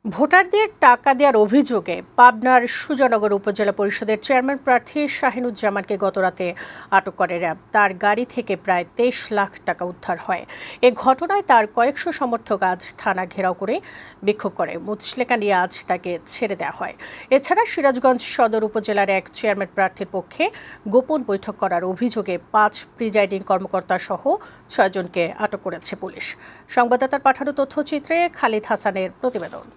ভোটারদের টাকা দেওয়ার অভিযোগে পাবনার সুজানগর উপজেলা পরিষদের চেয়ারম্যান প্রার্থী শাহিনুজ্জামানকে গতরাতে আটক করে র্যাব। তার গাড়ি থেকে প্রায় 23 লাখ টাকা উদ্ধার হয়। এ ঘটনায় তার কয়েকশো সমর্থক আজ থানা ঘেরাও করে বিক্ষোভ করে। মুচলেকা নিয়ে আজ তাকে ছেড়ে দেওয়া হয়। এছাড়া সিরাজগঞ্জ সদর উপজেলার এক চেয়ারম্যান প্রার্থীর পক্ষে গোপন বৈঠক করার অভিযোগে 5 প্রিজাইডিং কর্মকর্তা সহ 6 জনকে আটক করেছে পুলিশ। সংবাদদাতার পাঠানো তথ্যচিত্রে খালিদ হাসানের প্রতিবেদন।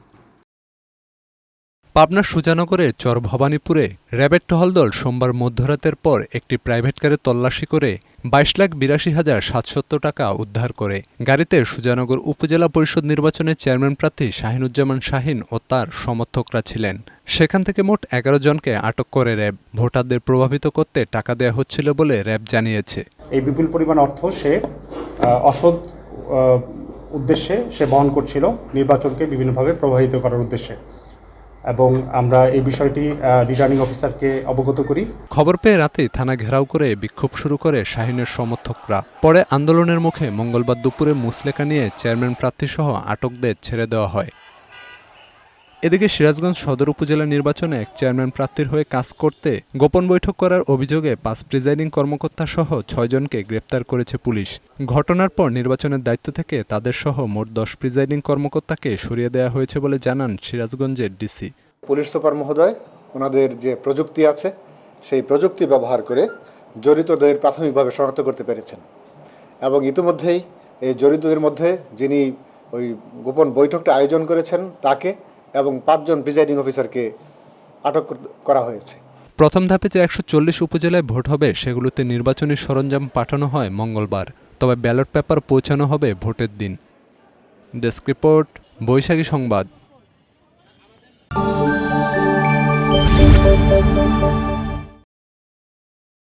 পাবনার সুজানগরের চর ভবানীপুরে র্যাবের টহল দল সোমবার মধ্যরাতের পর একটি প্রাইভেট কারে তল্লাশি করে 22,82,770 টাকা উদ্ধার করে। গাড়িতে সুজানগর উপজেলা পরিষদ নির্বাচনের চেয়ারম্যান প্রার্থী শাহিনুজ্জামান শাহিন ও তার সমর্থকরা ছিলেন। সেখান থেকে মোট 11 জনকে আটক করে র্যাব। ভোটারদের প্রভাবিত করতে টাকা দেওয়া হচ্ছিল বলে র্যাব জানিয়েছে। এই বিপুল পরিমাণ অর্থ সে অসৎ উদ্দেশ্যে সে বহন করছিল, নির্বাচনকে বিভিন্নভাবে প্রভাবিত করার উদ্দেশ্যে, এবং আমরা এই বিষয়টি রিটার্নিং অফিসারকে অবগত করি। খবর পেয়ে রাতে থানা ঘেরাও করে বিক্ষোভ শুরু করে শাহিনের সমর্থকরা। পরে আন্দোলনের মুখে মঙ্গলবার দুপুরে মুচলেকা নিয়ে চেয়ারম্যান প্রার্থীসহ আটকদের ছেড়ে দেওয়া হয়। এদিকে সিরাজগঞ্জ সদর উপজেলা নির্বাচনে এক চেয়ারম্যান প্রার্থীর হয়ে কাজ করতে গোপন বৈঠক করার অভিযোগে 5 প্রিজাইডিং কর্মকর্তা সহ 6 জনকে গ্রেপ্তার করেছে পুলিশ। ঘটনার পর নির্বাচনের দায়িত্ব থেকে তাদের সহ মোট 10 প্রিজাইডিং কর্মকর্তাকে সরিয়ে দেওয়া হয়েছে বলে জানান সিরাজগঞ্জের ডিসি। পুলিশ সুপার মহোদয় ওনাদের যে প্রযুক্তি আছে সেই প্রযুক্তি ব্যবহার করে জড়িতদের প্রাথমিকভাবে শনাক্ত করতে পেরেছেন, এবং ইতিমধ্যেই এই জড়িতদের মধ্যে যিনি ওই গোপন বৈঠকটা আয়োজন করেছেন তাকে এবং 5 জন প্রিজাইডিং অফিসারকে আটক করা হয়েছে। প্রথম ধাপে যে 140 উপজেলায় ভোট হবে সেগুলোতে নির্বাচনী সরঞ্জাম পাঠানো হয় মঙ্গলবার, তবে ব্যালট পেপার পৌঁছানো হবে ভোটের দিন। ডেস্ক রিপোর্ট, বৈশাখী সংবাদ।